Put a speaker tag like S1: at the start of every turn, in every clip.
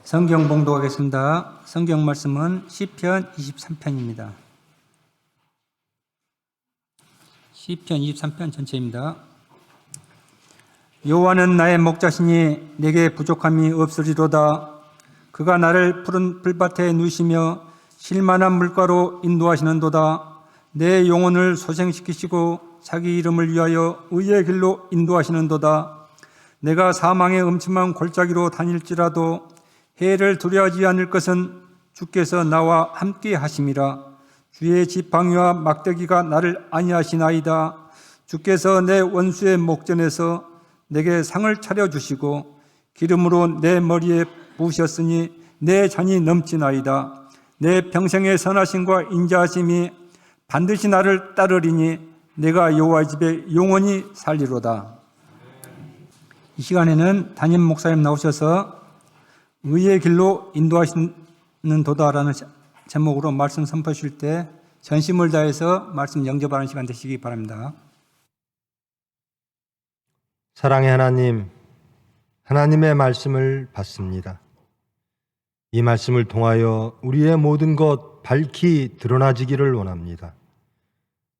S1: 성경 봉독하겠습니다. 성경 말씀은 시편 23편입니다. 시편 23편 전체입니다. 여호와는 나의 목자시니 내게 부족함이 없으리로다. 그가 나를 푸른 풀밭에 누시며 쉴만한 물가로 인도하시는도다. 내 영혼을 소생시키시고 자기 이름을 위하여 의의 길로 인도하시는도다. 내가 사망의 음침한 골짜기로 다닐지라도 해를 두려워하지 않을 것은 주께서 나와 함께 하심이라. 주의 지팡이와 막대기가 나를 안위하시나이다. 주께서 내 원수의 목전에서 내게 상을 차려주시고 기름으로 내 머리에 부으셨으니 내 잔이 넘치나이다. 내 평생의 선하심과 인자하심이 반드시 나를 따르리니 내가 여호와의 집에 영원히 살리로다. 이 시간에는 담임 목사님 나오셔서 의의 길로 인도하시는 도다라는 제목으로 말씀 선포하실 때 전심을 다해서 말씀 영접하는 시간 되시기 바랍니다.
S2: 사랑의 하나님, 하나님의 말씀을 받습니다. 이 말씀을 통하여 우리의 모든 것 밝히 드러나지기를 원합니다.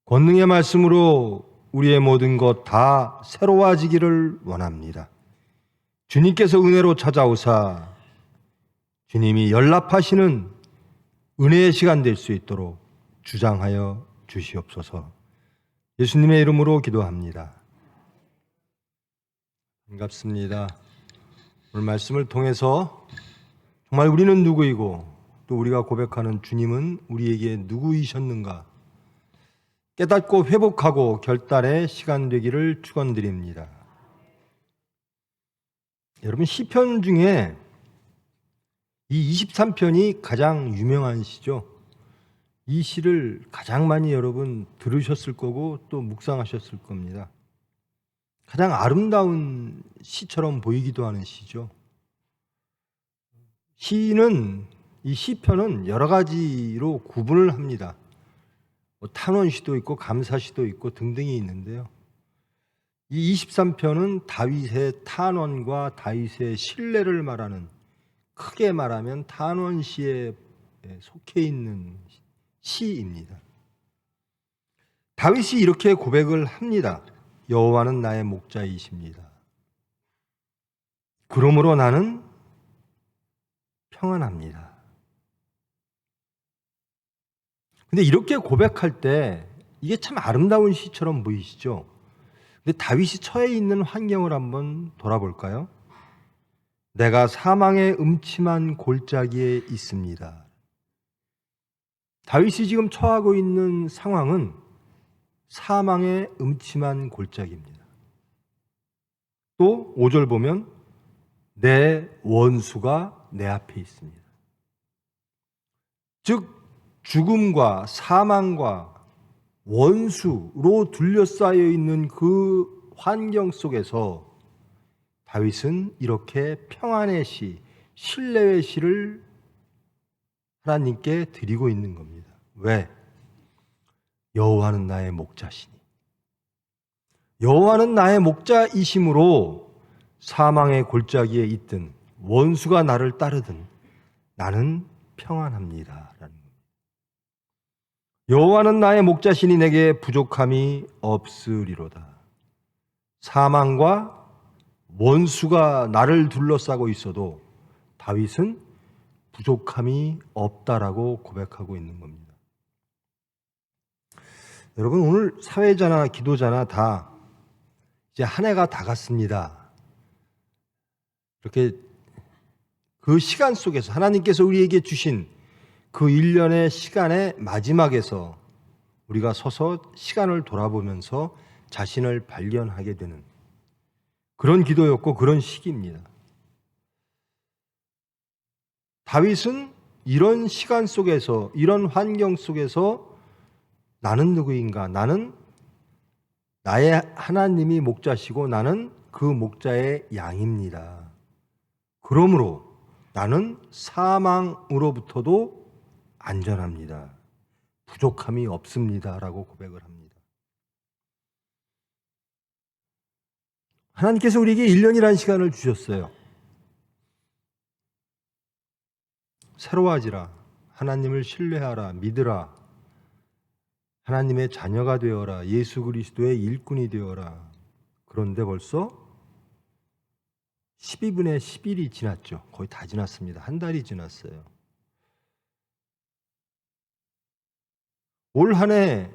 S2: 권능의 말씀으로 우리의 모든 것 다 새로워지기를 원합니다. 주님께서 은혜로 찾아오사 주님이 연락하시는 은혜의 시간 될 수 있도록 주장하여 주시옵소서. 예수님의 이름으로 기도합니다. 반갑습니다. 오늘 말씀을 통해서 정말 우리는 누구이고 또 우리가 고백하는 주님은 우리에게 누구이셨는가 깨닫고 회복하고 결단의 시간 되기를 축원드립니다. 여러분, 시편 중에 이 23편이 가장 유명한 시죠. 이 시를 가장 많이 여러분 들으셨을 거고 또 묵상하셨을 겁니다. 가장 아름다운 시처럼 보이기도 하는 시죠. 이 시편은 여러 가지로 구분을 합니다. 탄원시도 있고 감사시도 있고 등등이 있는데요. 이 23편은 다윗의 탄원과 다윗의 신뢰를 말하는, 크게 말하면 탄원시에 속해 있는 시입니다. 다윗이 이렇게 고백을 합니다. 여호와는 나의 목자이십니다. 그러므로 나는 평안합니다. 근데 이렇게 고백할 때 이게 참 아름다운 시처럼 보이시죠? 근데 다윗이 처해 있는 환경을 한번 돌아볼까요? 내가 사망의 음침한 골짜기에 있습니다. 다윗이 지금 처하고 있는 상황은 사망의 음침한 골짜기입니다. 또 5절 보면 내 원수가 내 앞에 있습니다. 즉 죽음과 사망과 원수로 둘러싸여 있는 그 환경 속에서 다윗은 이렇게 평안의 시, 신뢰의 시를 하나님께 드리고 있는 겁니다. 왜? 여호와는 나의 목자시니. 여호와는 나의 목자이심으로 사망의 골짜기에 있든 원수가 나를 따르든 나는 평안합니다. 여호와는 나의 목자시니 내게 부족함이 없으리로다. 사망과 원수가 나를 둘러싸고 있어도 다윗은 부족함이 없다라고 고백하고 있는 겁니다. 여러분, 오늘 사회자나 기도자나 다 이제 한 해가 다 갔습니다. 이렇게 그 시간 속에서 하나님께서 우리에게 주신 그 1년의 시간의 마지막에서 우리가 서서 시간을 돌아보면서 자신을 발견하게 되는 그런 기도였고 그런 시기입니다. 다윗은 이런 시간 속에서, 이런 환경 속에서 나는 누구인가? 나는 나의 하나님이 목자시고 나는 그 목자의 양입니다. 그러므로 나는 사망으로부터도 안전합니다. 부족함이 없습니다. 라고 고백을 합니다. 하나님께서 우리에게 1년이라는 시간을 주셨어요. 새로워지라. 하나님을 신뢰하라. 믿으라. 하나님의 자녀가 되어라. 예수 그리스도의 일꾼이 되어라. 그런데 벌써 12분의 10일이 지났죠. 거의 다 지났습니다. 한 달이 지났어요. 올 한 해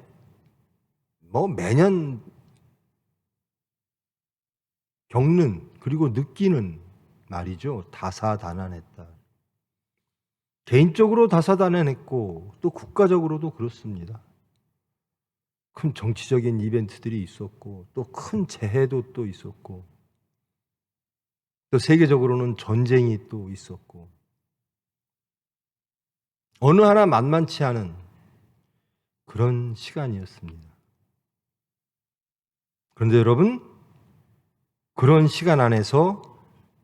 S2: 매년 겪는 그리고 느끼는 말이죠. 다사다난했다. 개인적으로 다사다난했고 또 국가적으로도 그렇습니다. 큰 정치적인 이벤트들이 있었고 또 큰 재해도 또 있었고 또 세계적으로는 전쟁이 또 있었고 어느 하나 만만치 않은 그런 시간이었습니다. 그런데 여러분, 그런 시간 안에서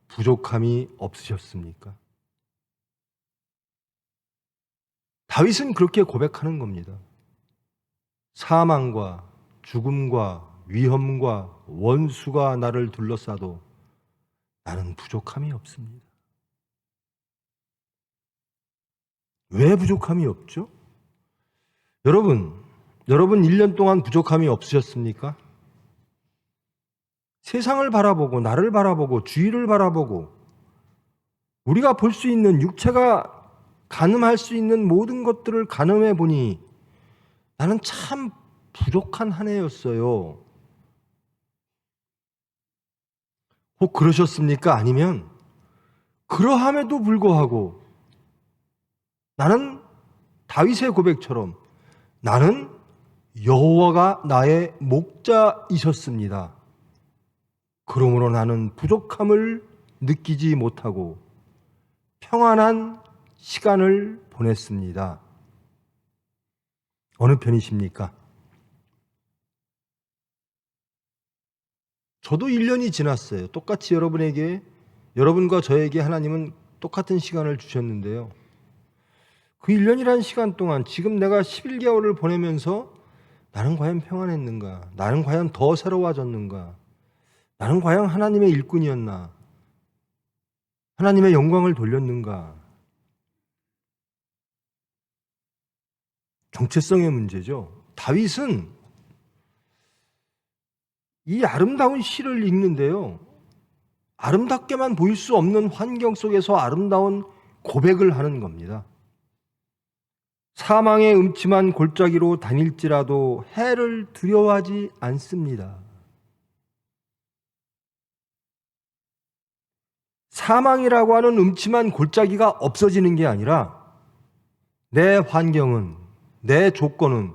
S2: 부족함이 없으셨습니까? 다윗은 그렇게 고백하는 겁니다. 사망과 죽음과 위험과 원수가 나를 둘러싸도 나는 부족함이 없습니다. 왜 부족함이 없죠? 여러분 1년 동안 부족함이 없으셨습니까? 세상을 바라보고 나를 바라보고 주위를 바라보고 우리가 볼 수 있는 육체가 가늠할 수 있는 모든 것들을 가늠해 보니 나는 참 부족한 한 해였어요. 혹 그러셨습니까? 아니면 그러함에도 불구하고 나는 다윗의 고백처럼 나는 여호와가 나의 목자이셨습니다. 그러므로 나는 부족함을 느끼지 못하고 평안한 시간을 보냈습니다. 어느 편이십니까? 저도 1년이 지났어요. 똑같이 여러분과 저에게 하나님은 똑같은 시간을 주셨는데요. 그 1년이라는 시간 동안 지금 내가 11개월을 보내면서 나는 과연 평안했는가? 나는 과연 더 새로워졌는가? 나는 과연 하나님의 일꾼이었나? 하나님의 영광을 돌렸는가? 정체성의 문제죠. 다윗은 이 아름다운 시를 읽는데요. 아름답게만 보일 수 없는 환경 속에서 아름다운 고백을 하는 겁니다. 사망의 음침한 골짜기로 다닐지라도 해를 두려워하지 않습니다. 사망이라고 하는 음침한 골짜기가 없어지는 게 아니라 내 환경은, 내 조건은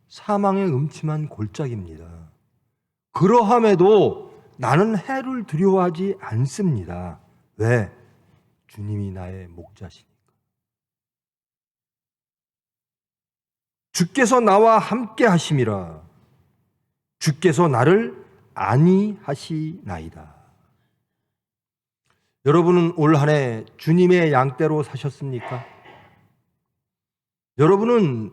S2: 사망의 음침한 골짜기입니다. 그러함에도 나는 해를 두려워하지 않습니다. 왜? 주님이 나의 목자시니까. 주께서 나와 함께 하심이라. 주께서 나를 안위하시나이다. 여러분은 올 한 해 주님의 양떼로 사셨습니까? 여러분은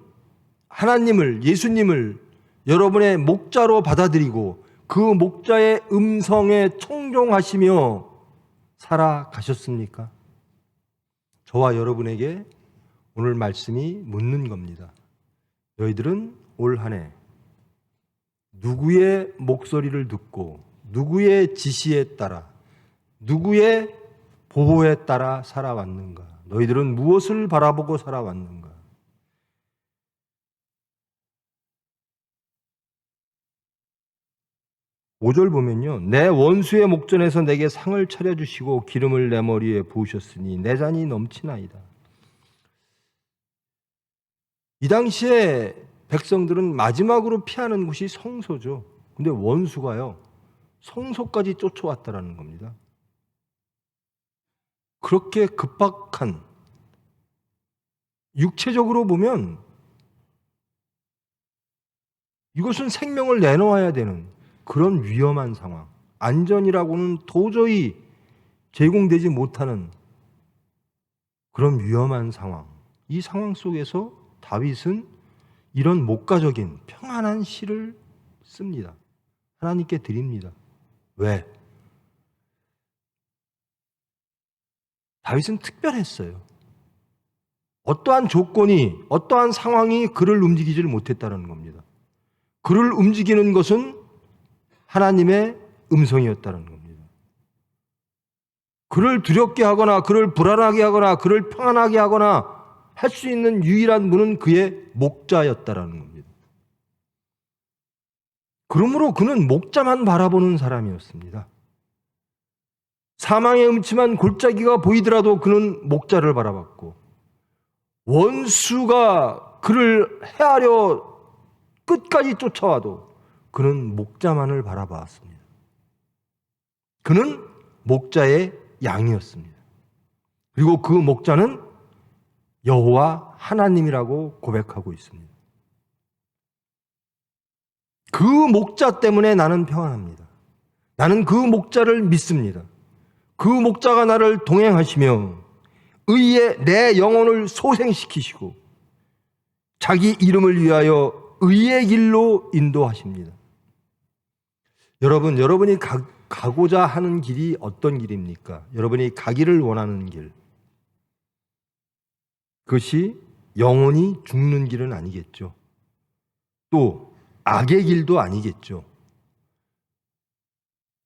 S2: 하나님을, 예수님을 여러분의 목자로 받아들이고 그 목자의 음성에 청종하시며 살아가셨습니까? 저와 여러분에게 오늘 말씀이 묻는 겁니다. 너희들은 올 한 해 누구의 목소리를 듣고 누구의 지시에 따라 누구의 보호에 따라 살아왔는가? 너희들은 무엇을 바라보고 살아왔는가? 5절 보면요. 내 원수의 목전에서 내게 상을 차려주시고 기름을 내 머리에 부으셨으니 내 잔이 넘치나이다. 이 당시에 백성들은 마지막으로 피하는 곳이 성소죠. 근데 원수가요. 성소까지 쫓아왔다라는 겁니다. 그렇게 급박한, 육체적으로 보면 이것은 생명을 내놓아야 되는 그런 위험한 상황, 안전이라고는 도저히 제공되지 못하는 그런 위험한 상황, 이 상황 속에서 다윗은 이런 목가적인 평안한 시를 씁니다. 하나님께 드립니다. 왜? 다윗은 특별했어요. 어떠한 조건이, 어떠한 상황이 그를 움직이지를 못했다는 겁니다. 그를 움직이는 것은 하나님의 음성이었다는 겁니다. 그를 두렵게 하거나 그를 불안하게 하거나 그를 평안하게 하거나 할 수 있는 유일한 분은 그의 목자였다는 겁니다. 그러므로 그는 목자만 바라보는 사람이었습니다. 사망의 음침한 골짜기가 보이더라도 그는 목자를 바라봤고, 원수가 그를 해하려 끝까지 쫓아와도 그는 목자만을 바라봤습니다. 그는 목자의 양이었습니다. 그리고 그 목자는 여호와 하나님이라고 고백하고 있습니다. 그 목자 때문에 나는 평안합니다. 나는 그 목자를 믿습니다. 그 목자가 나를 동행하시며 의의 내 영혼을 소생시키시고 자기 이름을 위하여 의의 길로 인도하십니다. 여러분, 여러분이 가고자 하는 길이 어떤 길입니까? 여러분이 가기를 원하는 길. 그것이 영원히 죽는 길은 아니겠죠. 또 악의 길도 아니겠죠.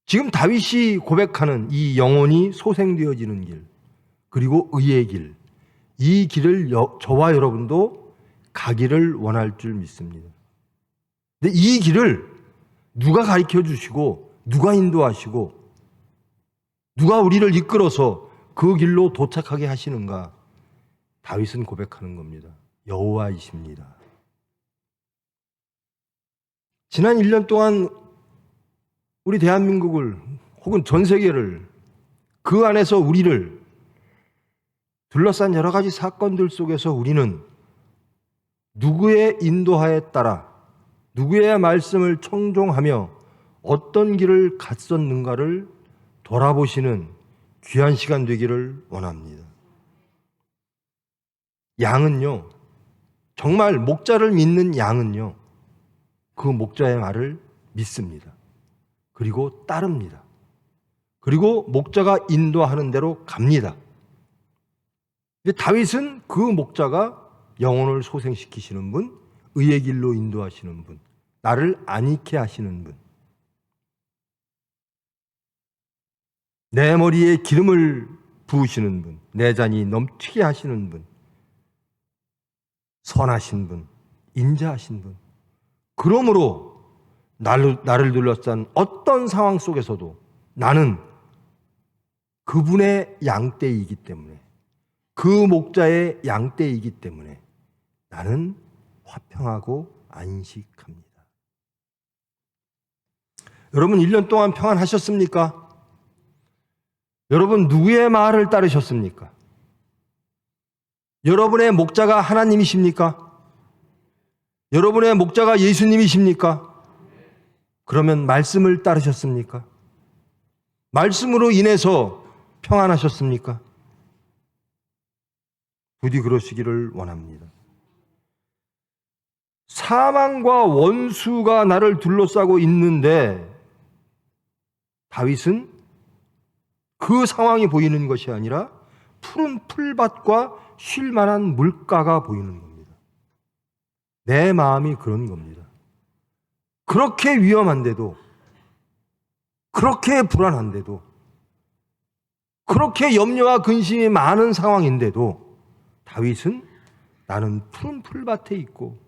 S2: 지금 다윗이 고백하는 이 영혼이 소생되어지는 길, 그리고 의의 길, 이 길을 저와 여러분도 가기를 원할 줄 믿습니다. 근데 이 길을 누가 가르쳐 주시고 누가 인도하시고 누가 우리를 이끌어서 그 길로 도착하게 하시는가? 다윗은 고백하는 겁니다. 여호와이십니다. 지난 1년 동안 우리 대한민국을 혹은 전 세계를, 그 안에서 우리를 둘러싼 여러 가지 사건들 속에서 우리는 누구의 인도하에 따라 누구의 말씀을 청종하며 어떤 길을 갔었는가를 돌아보시는 귀한 시간 되기를 원합니다. 양은요, 정말 목자를 믿는 양은요, 그 목자의 말을 믿습니다. 그리고 따릅니다. 그리고 목자가 인도하는 대로 갑니다. 근데 다윗은 그 목자가 영혼을 소생시키시는 분, 의의 길로 인도하시는 분, 나를 안익게 하시는 분, 내 머리에 기름을 부으시는 분, 내 잔이 넘치게 하시는 분, 선하신 분, 인자하신 분. 그러므로 나를 둘러싼 어떤 상황 속에서도 나는 그분의 양떼이기 때문에, 그 목자의 양떼이기 때문에 나는 화평하고 안식합니다. 여러분, 1년 동안 평안하셨습니까? 여러분, 누구의 말을 따르셨습니까? 여러분의 목자가 하나님이십니까? 여러분의 목자가 예수님이십니까? 그러면 말씀을 따르셨습니까? 말씀으로 인해서 평안하셨습니까? 부디 그러시기를 원합니다. 사망과 원수가 나를 둘러싸고 있는데 다윗은 그 상황이 보이는 것이 아니라 푸른 풀밭과 쉴 만한 물가가 보이는 겁니다. 내 마음이 그런 겁니다. 그렇게 위험한데도, 그렇게 불안한데도, 그렇게 염려와 근심이 많은 상황인데도 다윗은 나는 푸른 풀밭에 있고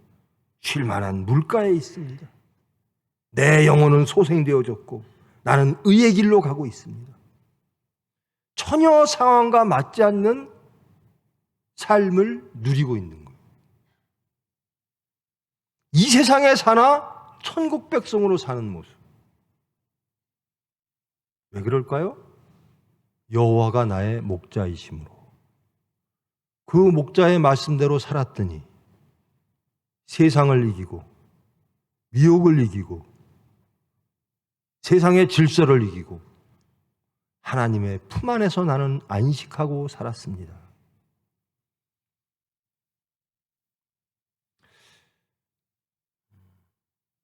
S2: 쉴 만한 물가에 있습니다. 내 영혼은 소생되어졌고 나는 의의 길로 가고 있습니다. 전혀 상황과 맞지 않는 삶을 누리고 있는 거예요. 이 세상에 사나 천국 백성으로 사는 모습. 왜 그럴까요? 여호와가 나의 목자이심으로. 그 목자의 말씀대로 살았더니 세상을 이기고 미혹을 이기고 세상의 질서를 이기고 하나님의 품 안에서 나는 안식하고 살았습니다.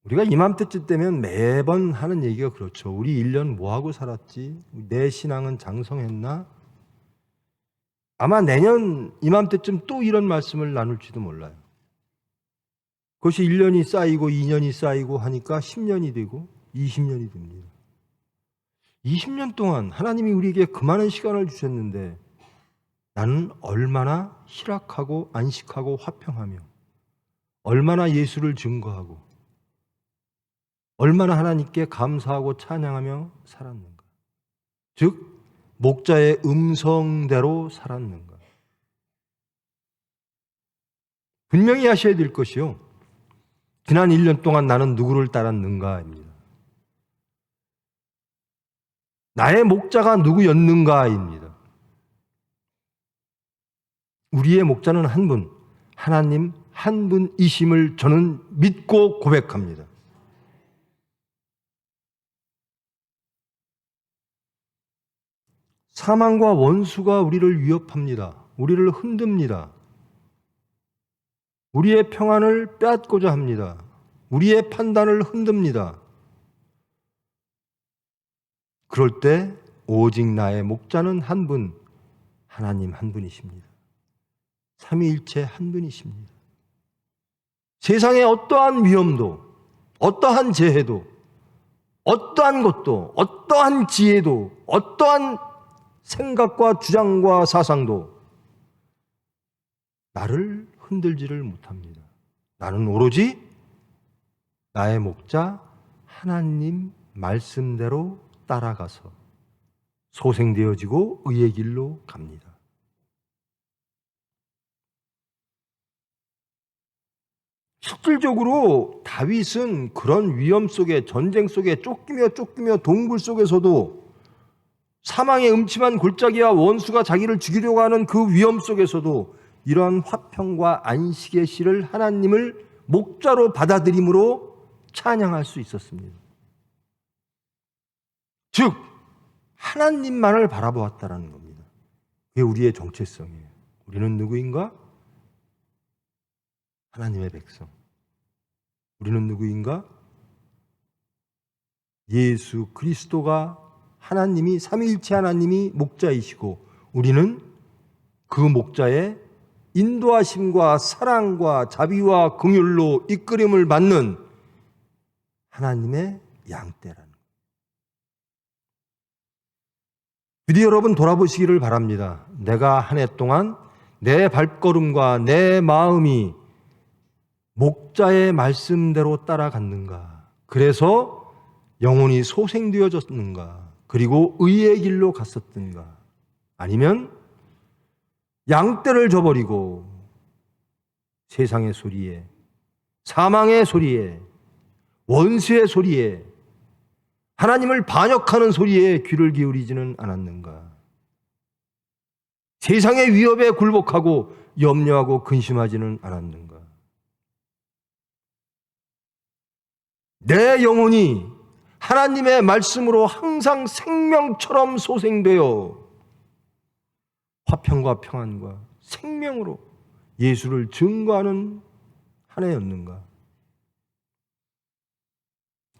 S2: 우리가 이맘때쯤 되면 매번 하는 얘기가 그렇죠. 우리 1년 뭐하고 살았지? 내 신앙은 장성했나? 아마 내년 이맘때쯤 또 이런 말씀을 나눌지도 몰라요. 그것이 1년이 쌓이고 2년이 쌓이고 하니까 10년이 되고 20년이 됩니다. 20년 동안 하나님이 우리에게 그 많은 시간을 주셨는데 나는 얼마나 희락하고 안식하고 화평하며 얼마나 예수를 증거하고 얼마나 하나님께 감사하고 찬양하며 살았는가. 즉 목자의 음성대로 살았는가. 분명히 하셔야 될 것이요, 지난 1년 동안 나는 누구를 따랐는가입니다. 나의 목자가 누구였는가입니다. 우리의 목자는 한 분, 하나님 한 분이심을 저는 믿고 고백합니다. 사망과 원수가 우리를 위협합니다. 우리를 흔듭니다. 우리의 평안을 빼앗고자 합니다. 우리의 판단을 흔듭니다. 그럴 때 오직 나의 목자는 한 분, 하나님 한 분이십니다. 삼위일체 한 분이십니다. 세상의 어떠한 위험도, 어떠한 재해도, 어떠한 것도, 어떠한 지혜도, 어떠한 생각과 주장과 사상도 나를 흔들지를 못합니다. 나는 오로지 나의 목자 하나님 말씀대로 따라가서 소생되어지고 의의 길로 갑니다. 실질적으로 다윗은 그런 위험 속에, 전쟁 속에 쫓기며 동굴 속에서도, 사망의 음침한 골짜기와 원수가 자기를 죽이려고 하는 그 위험 속에서도 이러한 화평과 안식의 씨를 하나님을 목자로 받아들임으로 찬양할 수 있었습니다. 즉 하나님만을 바라보았다라는 겁니다. 그게 우리의 정체성이에요. 우리는 누구인가? 하나님의 백성. 우리는 누구인가? 예수 그리스도가, 하나님이, 삼위일체 하나님이 목자이시고 우리는 그 목자의 인도하심과 사랑과 자비와 긍휼로 이끌림을 받는 하나님의 양떼라는 것. 부디 여러분 돌아보시기를 바랍니다. 내가 한 해 동안 내 발걸음과 내 마음이 목자의 말씀대로 따라갔는가? 그래서 영혼이 소생되어졌는가? 그리고 의의 길로 갔었던가? 아니면 양떼를 저버리고 세상의 소리에, 사망의 소리에, 원수의 소리에, 하나님을 반역하는 소리에 귀를 기울이지는 않았는가? 세상의 위협에 굴복하고 염려하고 근심하지는 않았는가? 내 영혼이 하나님의 말씀으로 항상 생명처럼 소생되어 화평과 평안과 생명으로 예수를 증거하는 한 해였는가?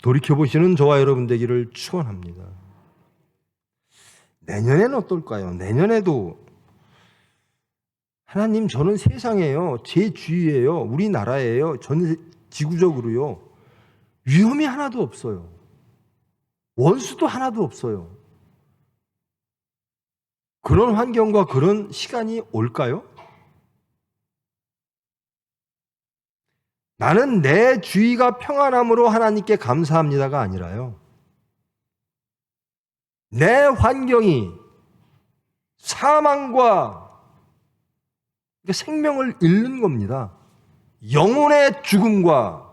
S2: 돌이켜보시는 저와 여러분 되기를 축원합니다. 내년에는 어떨까요? 내년에도 하나님, 저는 세상에요, 제 주위에요, 우리나라에요, 전 지구적으로요, 위험이 하나도 없어요. 원수도 하나도 없어요. 그런 환경과 그런 시간이 올까요? 나는 내 주위가 평안함으로 하나님께 감사합니다가 아니라요, 내 환경이 사망과 생명을 잃는 겁니다. 영혼의 죽음과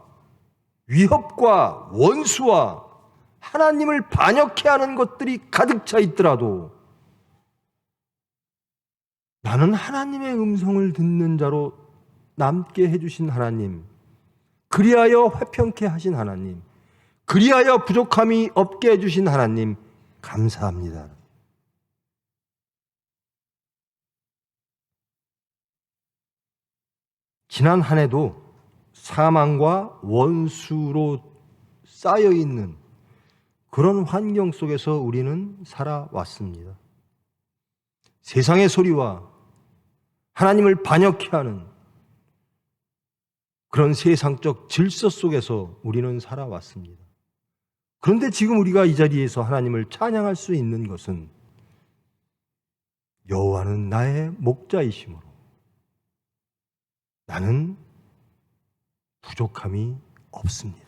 S2: 위협과 원수와 하나님을 반역해 하는 것들이 가득 차 있더라도 나는 하나님의 음성을 듣는 자로 남게 해주신 하나님, 그리하여 화평케 하신 하나님, 그리하여 부족함이 없게 해주신 하나님, 감사합니다. 지난 한 해도 사망과 원수로 쌓여있는 그런 환경 속에서 우리는 살아왔습니다. 세상의 소리와 하나님을 반역해 하는 그런 세상적 질서 속에서 우리는 살아왔습니다. 그런데 지금 우리가 이 자리에서 하나님을 찬양할 수 있는 것은 여호와는 나의 목자이심으로 나는 부족함이 없습니다.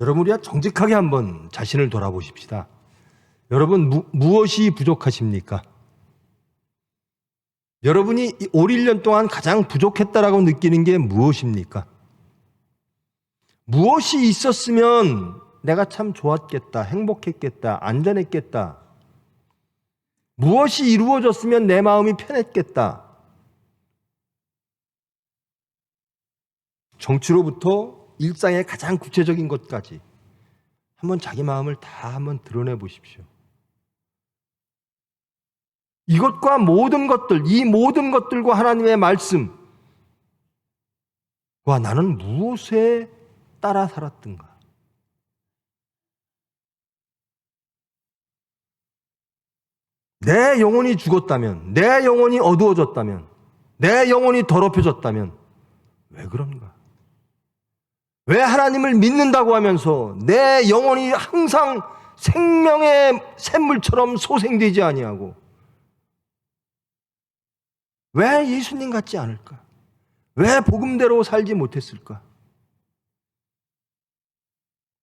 S2: 여러분, 우리가 정직하게 한번 자신을 돌아보십시다. 여러분, 무엇이 부족하십니까? 여러분이 올 1년 동안 가장 부족했다라고 느끼는 게 무엇입니까? 무엇이 있었으면 내가 참 좋았겠다, 행복했겠다, 안전했겠다. 무엇이 이루어졌으면 내 마음이 편했겠다. 정치로부터 일상의 가장 구체적인 것까지 한번 자기 마음을 다 한번 드러내 보십시오. 이것과 모든 것들, 이 모든 것들과 하나님의 말씀과 나는 무엇에 따라 살았던가? 내 영혼이 죽었다면, 내 영혼이 어두워졌다면, 내 영혼이 더럽혀졌다면 왜 그런가? 왜 하나님을 믿는다고 하면서 내 영혼이 항상 생명의 샘물처럼 소생되지 아니하고 왜 예수님 같지 않을까? 왜 복음대로 살지 못했을까?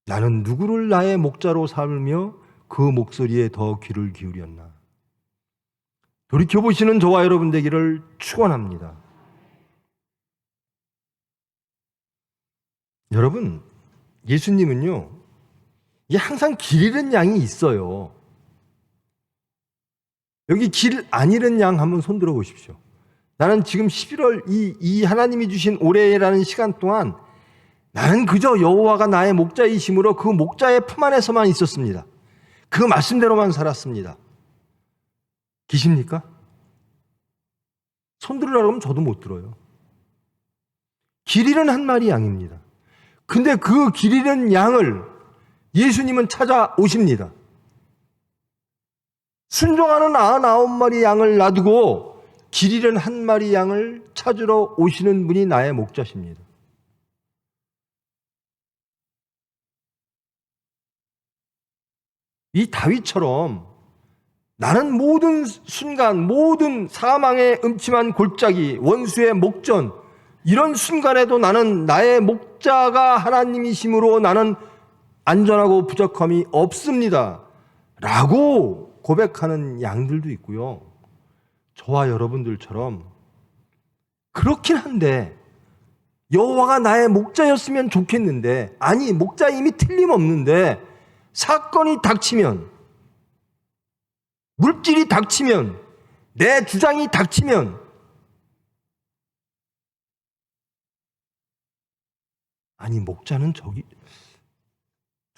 S2: 나는 누구를 나의 목자로 삼으며 그 목소리에 더 귀를 기울였나? 돌이켜보시는 저와 여러분 되기를 축원합니다. 여러분, 예수님은요, 이게 항상 길 잃은 양이 있어요. 여기 길 안 잃은 양 한번 손들어 보십시오. 나는 지금 11월 이 하나님이 주신 올해라는 시간 동안 나는 그저 여호와가 나의 목자이심으로 그 목자의 품 안에서만 있었습니다. 그 말씀대로만 살았습니다. 계십니까? 손 들으라고 하면 저도 못 들어요. 길 잃은 한 마리 양입니다. 근데 그 길 잃은 양을 예수님은 찾아오십니다. 순종하는 99마리 양을 놔두고 길 잃은 한 마리 양을 찾으러 오시는 분이 나의 목자십니다. 이 다윗처럼 나는 모든 순간, 모든 사망의 음침한 골짜기, 원수의 목전, 이런 순간에도 나는 나의 목자가 하나님이심으로 나는 안전하고 부족함이 없습니다. 라고 고백하는 양들도 있고요. 저와 여러분들처럼 그렇긴 한데 여호와가 나의 목자였으면 좋겠는데, 아니 목자임이 틀림없는데 사건이 닥치면, 물질이 닥치면, 내 주장이 닥치면 아니 목자는 저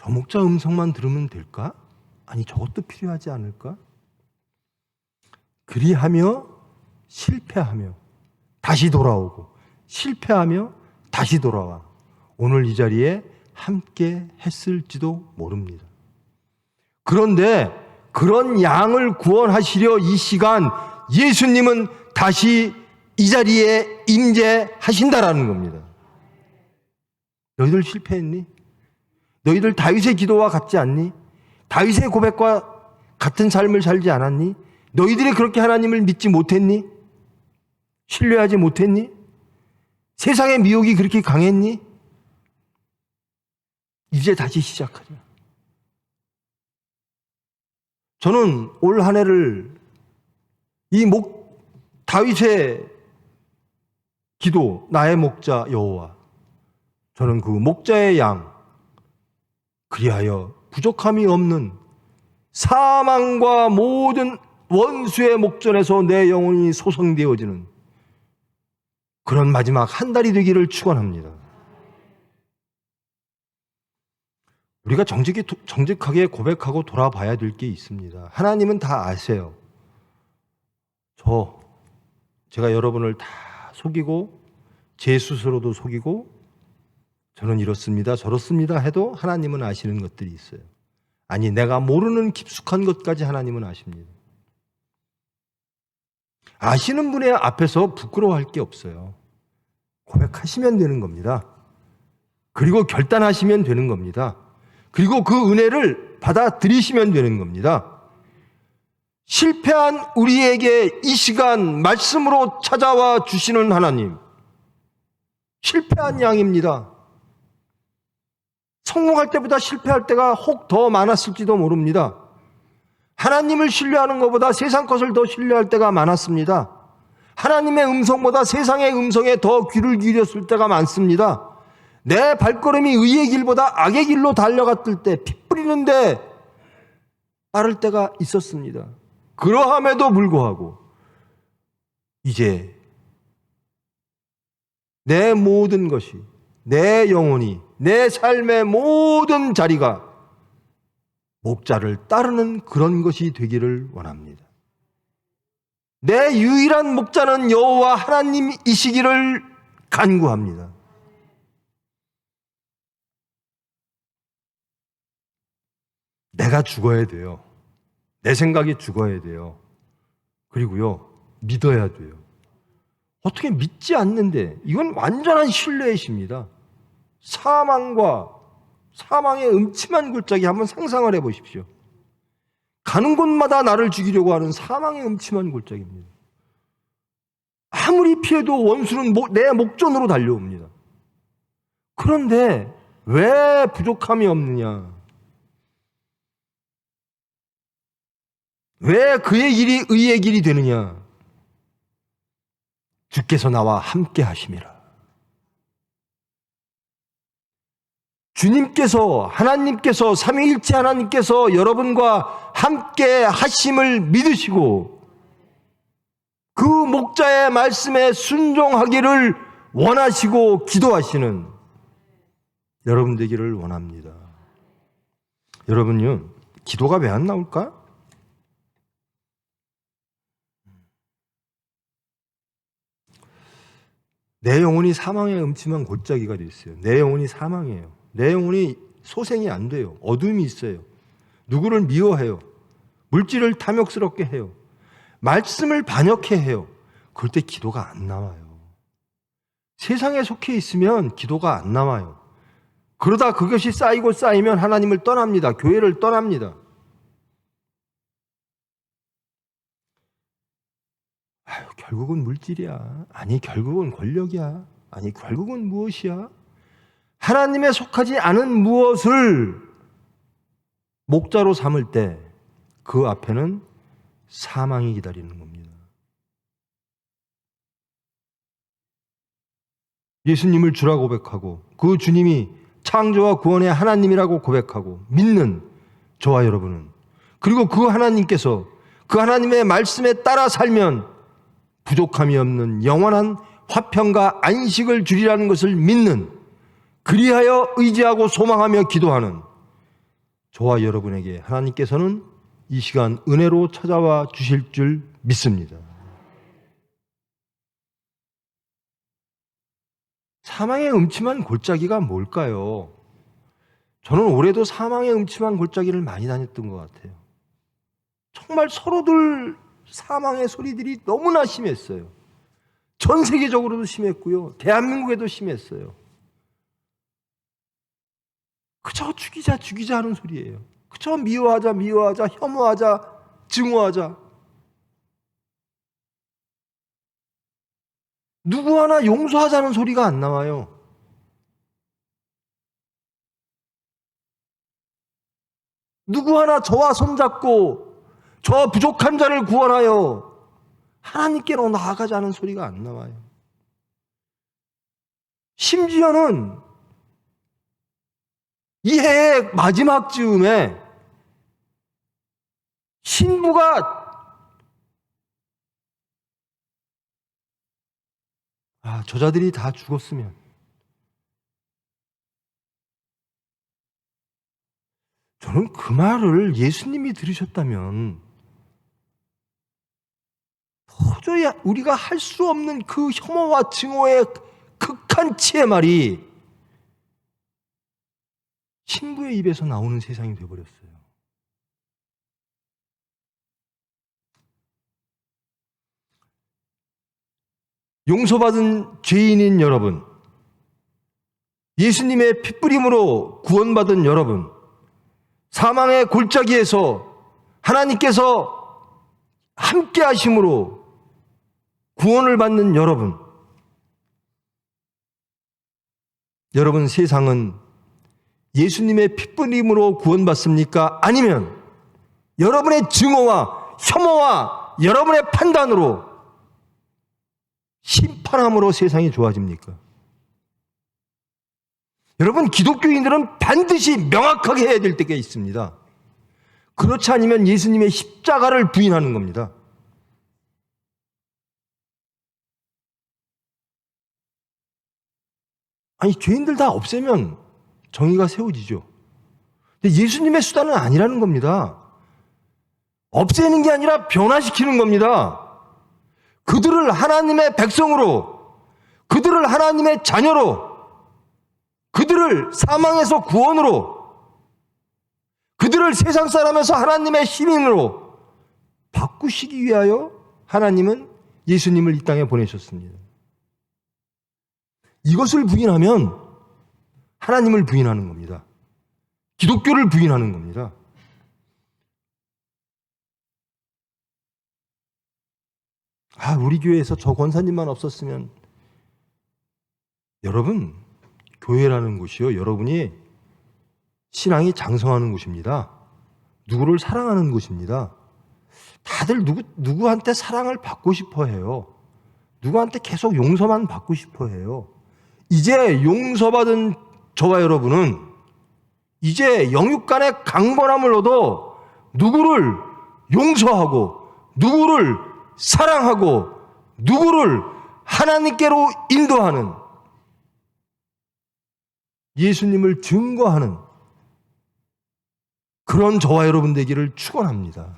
S2: 목자 음성만 들으면 될까? 아니 저것도 필요하지 않을까? 그리하며 실패하며 다시 돌아오고 실패하며 다시 돌아와 오늘 이 자리에 함께 했을지도 모릅니다. 그런데 그런 양을 구원하시려 이 시간 예수님은 다시 이 자리에 임재하신다라는 겁니다. 너희들 실패했니? 너희들 다윗의 기도와 같지 않니? 다윗의 고백과 같은 삶을 살지 않았니? 너희들이 그렇게 하나님을 믿지 못했니? 신뢰하지 못했니? 세상의 미혹이 그렇게 강했니? 이제 다시 시작하자. 저는 올 한 해를 다윗의 기도, 나의 목자 여호와, 저는 그 목자의 양, 그리하여 부족함이 없는 사망과 모든 원수의 목전에서 내 영혼이 소성되어지는 그런 마지막 한 달이 되기를 축원합니다. 우리가 정직하게 고백하고 돌아봐야 될 게 있습니다. 하나님은 다 아세요. 제가 여러분을 다 속이고 제 스스로도 속이고 저는 이렇습니다 저렇습니다 해도 하나님은 아시는 것들이 있어요. 아니 내가 모르는 깊숙한 것까지 하나님은 아십니다. 아시는 분의 앞에서 부끄러워할 게 없어요. 고백하시면 되는 겁니다. 그리고 결단하시면 되는 겁니다. 그리고 그 은혜를 받아들이시면 되는 겁니다. 실패한 우리에게 이 시간 말씀으로 찾아와 주시는 하나님, 실패한 양입니다. 성공할 때보다 실패할 때가 혹 더 많았을지도 모릅니다. 하나님을 신뢰하는 것보다 세상 것을 더 신뢰할 때가 많았습니다. 하나님의 음성보다 세상의 음성에 더 귀를 기울였을 때가 많습니다. 내 발걸음이 의의 길보다 악의 길로 달려갔을 때, 피 뿌리는데 빠를 때가 있었습니다. 그러함에도 불구하고 이제 내 모든 것이, 내 영혼이, 내 삶의 모든 자리가 목자를 따르는 그런 것이 되기를 원합니다. 내 유일한 목자는 여호와 하나님이시기를 간구합니다. 내가 죽어야 돼요. 내 생각이 죽어야 돼요. 그리고요, 믿어야 돼요. 어떻게 믿지 않는데, 이건 완전한 신뢰의 시입니다. 사망의 음침한 골짜기 한번 상상을 해보십시오. 가는 곳마다 나를 죽이려고 하는 사망의 음침한 골짜기입니다. 아무리 피해도 원수는 내 목전으로 달려옵니다. 그런데 왜 부족함이 없느냐? 왜 그의 길이 의의 길이 되느냐? 주께서 나와 함께 하심이라. 주님께서, 하나님께서, 삼위일체 하나님께서 여러분과 함께 하심을 믿으시고 그 목자의 말씀에 순종하기를 원하시고 기도하시는 여러분 되기를 원합니다. 여러분요, 기도가 왜 안 나올까? 내 영혼이 사망의 음침한 골짜기가 됐어요. 내 영혼이 사망이에요. 내 영혼이 소생이 안 돼요. 어둠이 있어요. 누구를 미워해요. 물질을 탐욕스럽게 해요. 말씀을 반역해 해요. 그럴 때 기도가 안 나와요. 세상에 속해 있으면 기도가 안 나와요. 그러다 그것이 쌓이고 쌓이면 하나님을 떠납니다. 교회를 떠납니다. 결국은 물질이야. 아니, 결국은 권력이야. 아니, 결국은 무엇이야? 하나님에 속하지 않은 무엇을 목자로 삼을 때 그 앞에는 사망이 기다리는 겁니다. 예수님을 주라 고백하고 그 주님이 창조와 구원의 하나님이라고 고백하고 믿는 저와 여러분은, 그리고 그 하나님께서 그 하나님의 말씀에 따라 살면 부족함이 없는 영원한 화평과 안식을 주리라는 것을 믿는, 그리하여 의지하고 소망하며 기도하는 저와 여러분에게 하나님께서는 이 시간 은혜로 찾아와 주실 줄 믿습니다. 사망의 음침한 골짜기가 뭘까요? 저는 올해도 사망의 음침한 골짜기를 많이 다녔던 것 같아요. 정말 서로들 사망의 소리들이 너무나 심했어요. 전 세계적으로도 심했고요. 대한민국에도 심했어요. 그저 죽이자 하는 소리예요. 그저 미워하자, 혐오하자, 증오하자. 누구 하나 용서하자는 소리가 안 나와요. 누구 하나 저와 손잡고 저 부족한 자를 구원하여 하나님께로 나아가자는 소리가 안 나와요. 심지어는 이 해의 마지막 즈음에 신부가 저자들이 다 죽었으면, 저는 그 말을 예수님이 들으셨다면 도저히 우리가 할 수 없는 그 혐오와 증오의 극한치의 말이 신부의 입에서 나오는 세상이 되어버렸어요. 용서받은 죄인인 여러분, 예수님의 핏부림으로 구원받은 여러분, 사망의 골짜기에서 하나님께서 함께 하심으로 구원을 받는 여러분, 여러분 세상은 예수님의 핏부림으로 구원받습니까? 아니면 여러분의 증오와 혐오와 여러분의 판단으로 심판함으로 세상이 좋아집니까? 여러분, 기독교인들은 반드시 명확하게 해야 될 때가 있습니다. 그렇지 않으면 예수님의 십자가를 부인하는 겁니다. 아니, 죄인들 다 없애면 정의가 세워지죠. 근데 예수님의 수단은 아니라는 겁니다. 없애는 게 아니라 변화시키는 겁니다. 그들을 하나님의 백성으로, 그들을 하나님의 자녀로, 그들을 사망에서 구원으로, 그들을 세상 사람에서 하나님의 시민으로 바꾸시기 위하여 하나님은 예수님을 이 땅에 보내셨습니다. 이것을 부인하면 하나님을 부인하는 겁니다. 기독교를 부인하는 겁니다. 우리 교회에서 저 권사님만 없었으면. 여러분, 교회라는 곳이요, 여러분이 신앙이 장성하는 곳입니다. 누구를 사랑하는 곳입니다. 다들 누구한테 사랑을 받고 싶어 해요. 누구한테 계속 용서만 받고 싶어 해요. 이제 용서받은 저와 여러분은 이제 영육간의 강건함을 얻어 누구를 용서하고 누구를 사랑하고 누구를 하나님께로 인도하는, 예수님을 증거하는 그런 저와 여러분 되기를 축원합니다.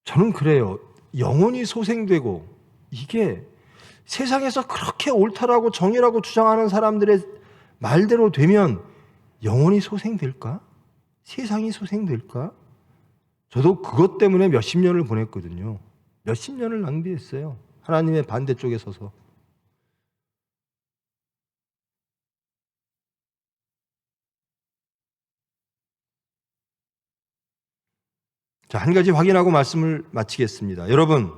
S2: 저는 그래요. 영혼이 소생되고, 이게 세상에서 그렇게 옳다라고 정의라고 주장하는 사람들의 말대로 되면 영혼이 소생될까? 세상이 소생될까? 저도 그것 때문에 몇십 년을 보냈거든요. 몇십 년을 낭비했어요. 하나님의 반대쪽에 서서. 자, 한 가지 확인하고 말씀을 마치겠습니다. 여러분,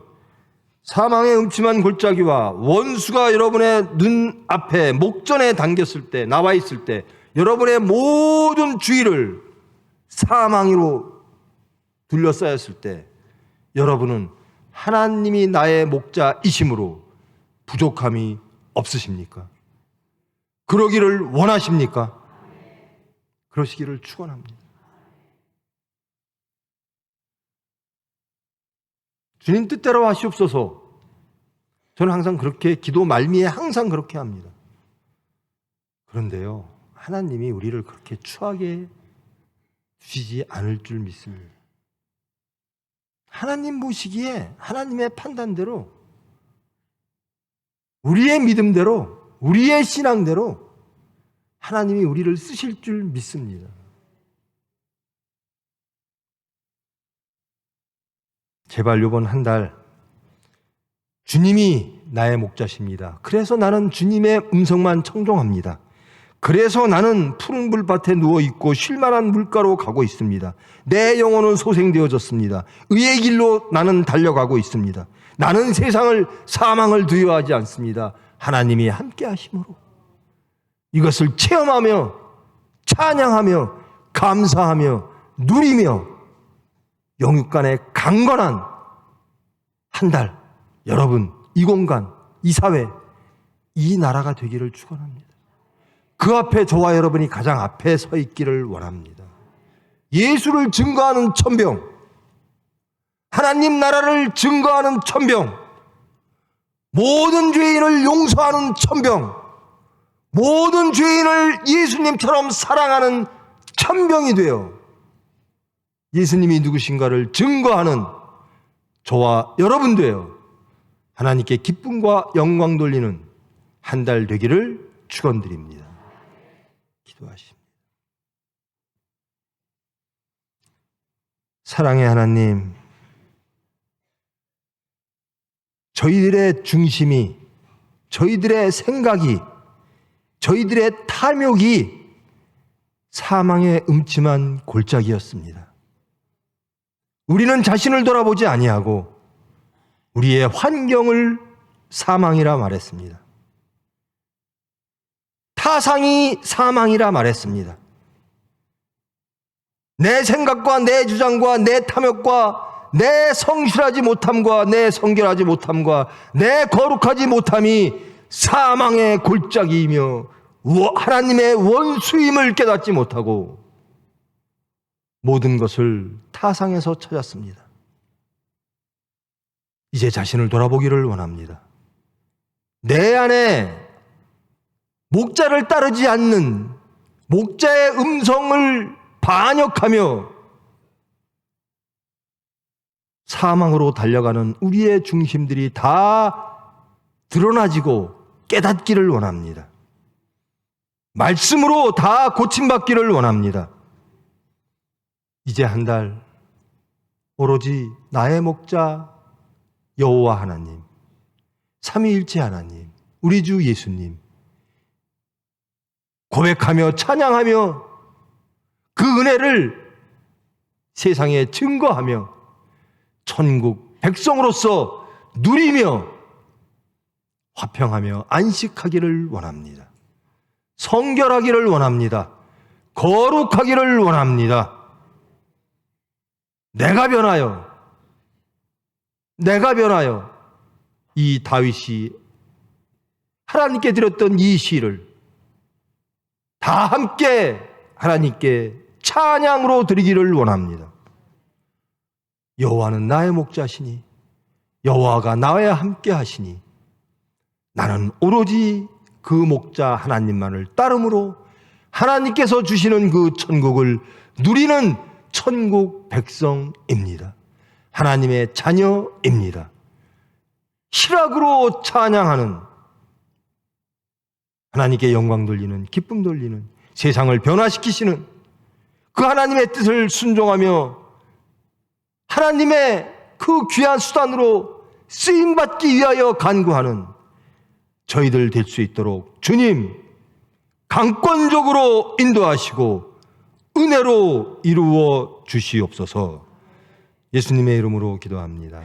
S2: 사망의 음침한 골짜기와 원수가 여러분의 눈 앞에 목전에 당겼을 때, 나와 있을 때, 여러분의 모든 주의를 사망으로 둘러싸였을 때, 여러분은 하나님이 나의 목자이심으로 부족함이 없으십니까? 그러기를 원하십니까? 그러시기를 축원합니다. 주님 뜻대로 하시옵소서. 저는 항상 그렇게, 기도 말미에 항상 그렇게 합니다. 그런데요, 하나님이 우리를 그렇게 추하게 주시지 않을 줄 믿습니다. 하나님 보시기에 하나님의 판단대로, 우리의 믿음대로, 우리의 신앙대로 하나님이 우리를 쓰실 줄 믿습니다. 제발 이번 한 달 주님이 나의 목자십니다. 그래서 나는 주님의 음성만 청종합니다. 그래서 나는 푸른 불밭에 누워있고 쉴만한 물가로 가고 있습니다. 내 영혼은 소생되어졌습니다. 의의 길로 나는 달려가고 있습니다. 나는 세상을, 사망을 두려워하지 않습니다. 하나님이 함께 하심으로 이것을 체험하며 찬양하며 감사하며 누리며 영육간의 강건한 한 달, 여러분, 이 공간, 이 사회, 이 나라가 되기를 축원합니다. 그 앞에 저와 여러분이 가장 앞에 서 있기를 원합니다. 예수를 증거하는 천병, 하나님 나라를 증거하는 천병, 모든 죄인을 용서하는 천병, 모든 죄인을 예수님처럼 사랑하는 천병이 되어 예수님이 누구신가를 증거하는 저와 여러분 되어 하나님께 기쁨과 영광 돌리는 한 달 되기를 축원드립니다. 기도하십니다. 사랑의 하나님, 저희들의 중심이, 저희들의 생각이, 저희들의 탐욕이 사망의 음침한 골짜기였습니다. 우리는 자신을 돌아보지 아니하고 우리의 환경을 사망이라 말했습니다. 타상이 사망이라 말했습니다. 내 생각과 내 주장과 내 탐욕과 내 성실하지 못함과 내 성결하지 못함과 내 거룩하지 못함이 사망의 골짜기이며 하나님의 원수임을 깨닫지 못하고 모든 것을 타상에서 찾았습니다. 이제 자신을 돌아보기를 원합니다. 내 안에 목자를 따르지 않는 목자의 음성을 반역하며 사망으로 달려가는 우리의 중심들이 다 드러나지고 깨닫기를 원합니다. 말씀으로 다 고침받기를 원합니다. 이제 한 달 오로지 나의 목자 여호와 하나님, 삼위일체 하나님, 우리 주 예수님 고백하며 찬양하며 그 은혜를 세상에 증거하며 천국 백성으로서 누리며 화평하며 안식하기를 원합니다. 성결하기를 원합니다. 거룩하기를 원합니다. 내가 변하여 이 다윗이 하나님께 드렸던 이 시를 다 함께 하나님께 찬양으로 드리기를 원합니다. 여호와는 나의 목자시니 여호와가 나와 함께 하시니 나는 오로지 그 목자 하나님만을 따름으로 하나님께서 주시는 그 천국을 누리는 천국 백성입니다. 하나님의 자녀입니다. 희락으로 찬양하는, 하나님께 영광 돌리는, 기쁨 돌리는, 세상을 변화시키시는 그 하나님의 뜻을 순종하며 하나님의 그 귀한 수단으로 쓰임받기 위하여 간구하는 저희들 될 수 있도록 주님 강권적으로 인도하시고 은혜로 이루어 주시옵소서. 예수님의 이름으로 기도합니다.